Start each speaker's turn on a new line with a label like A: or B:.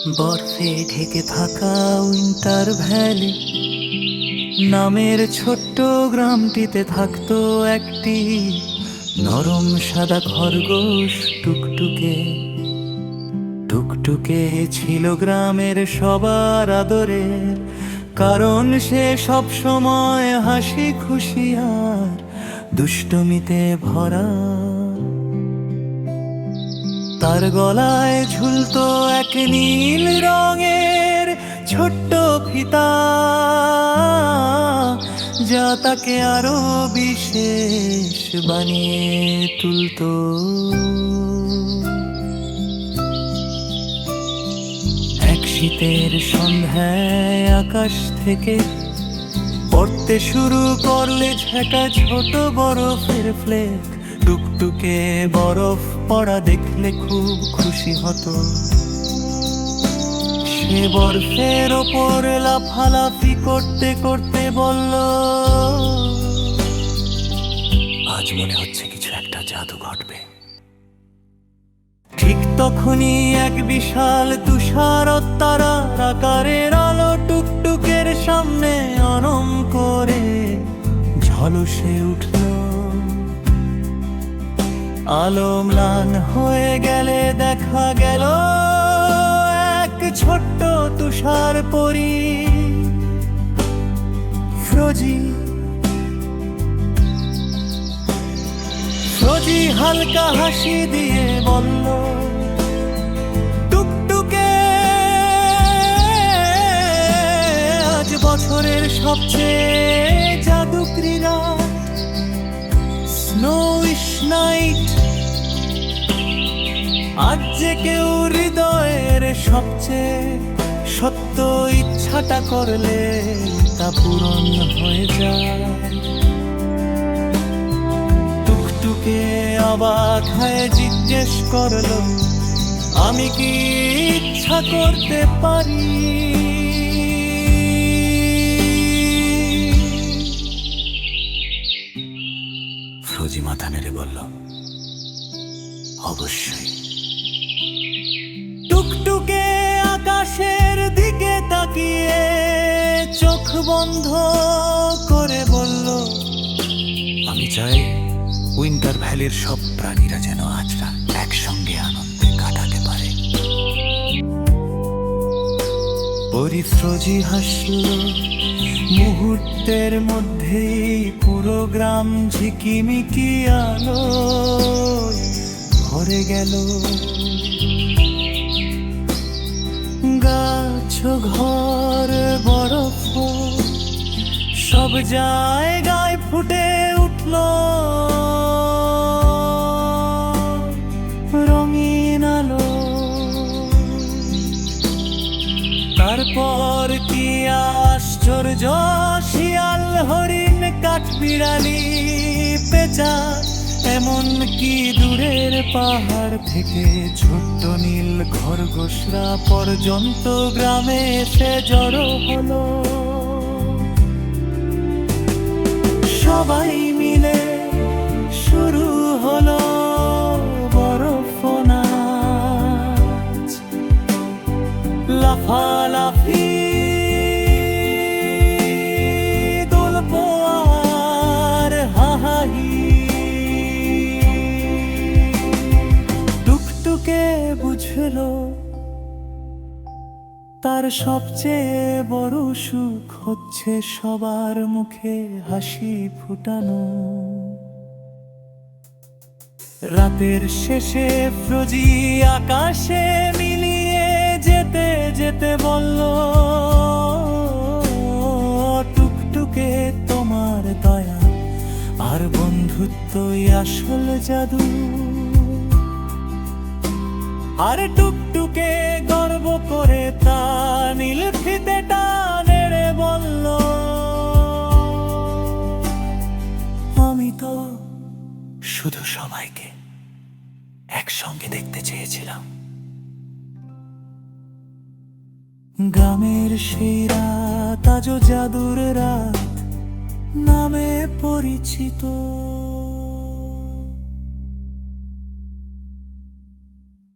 A: বরফে ঢেকে থাকা উইন্টার ভ্যালি নামের ছোট্ট গ্রামটিতে থাকতো একটি নরম সাদা খরগোশ টুকটুকে। টুকটুকে ছিল গ্রামের সবার আদরের, কারণ সে সব সময় হাসি খুশি আর দুষ্টমিতে ভরা। তার গলায় ঝুলতো এক নীল রঙের ছোট্ট ফিতা, যা তাকে আরো বিশেষ বানিয়ে তুলতো। এক শীতের সন্ধ্যায় আকাশ থেকে পড়তে শুরু করলে ঝাঁকা ছোট বরফের ফ্লেক। টুকটুকে বরফ পড়া দেখলে খুব খুশি হতো। সে বরফের ওপর লাফালাফি করতে করতে বলল, আজ মনে হচ্ছে কিছু একটা জাদু ঘটবে। ঠিক তখনই এক বিশাল তুষার তারার আকারের আলো টুকটুকের সামনে অনম করে ঝলসে উঠল। আলো ম্লান হয়ে গেলে দেখা গেল এক ছোট্ট তুষার পরী, ফ্রোজি। ফ্রোজি হালকা হাসি দিয়ে বলল, টুকটুকে, আজ বছরের সবচেয়ে জাদুকরী রাত, স্নোউইশ নাইট। আজ যে কেউ হৃদয়ের সবচেয়ে সত্য ইচ্ছাটা করলে তা পূরণ হয়ে যায়। টুকটুকে অবাক হয়ে জিজ্ঞেস করলো, আমি কি ইচ্ছা করতে পারি? ফ্রোজি মাথা নেড়ে বলল, অবশ্যই। টুকটুকে আকাশের দিকে তাকিয়ে চোখ বন্ধ করে বলল, আমি চাই উইন্টার ভ্যালির সব প্রাণীরা যেন আজরা একসঙ্গে আনন্দে কাটাতে পারে। পরি ফ্রোজি হাসল। মুহূর্তের মধ্যেই পুরো গ্রাম ঝিকিমিকি আলো ভরে গেল। গাছ ঘর বরফ সব জায়গায় ফুটে উঠল রঙিন আলো। তারপর কি আশ্চর্য! শিয়াল, হরিণ, কাঠবিড়ালি, পেঁচা, এমন কি দূরের পাহাড় থেকে ছোট্ট নীল খরগোশরা পর্যন্ত গ্রামে এসে জড়ো হলো। সবাই মিলে শুরু হলো বরফ নাচ, লাফালাফি, গল্প আর হাহাহি। টুকটুকে বুঝলো তার সবচেয়ে বড় সুখ হচ্ছে সবার মুখে হাসি ফুটানো। রাতের শেষে ফ্রোজি আকাশে মিলিয়ে যেতে যেতে বলল, টুকটুকে, তোমার দয়া আর বন্ধুত্বই আসল জাদু। আর টুকটুকে গর্ব করে তা নীল ফিতেটা নেড়ে বলল, আমি তো শুধু সবাইকে একসঙ্গে দেখতে চেয়েছিলাম। গ্রামের সেই রাত আজও জাদুর রাত নামে পরিচিত।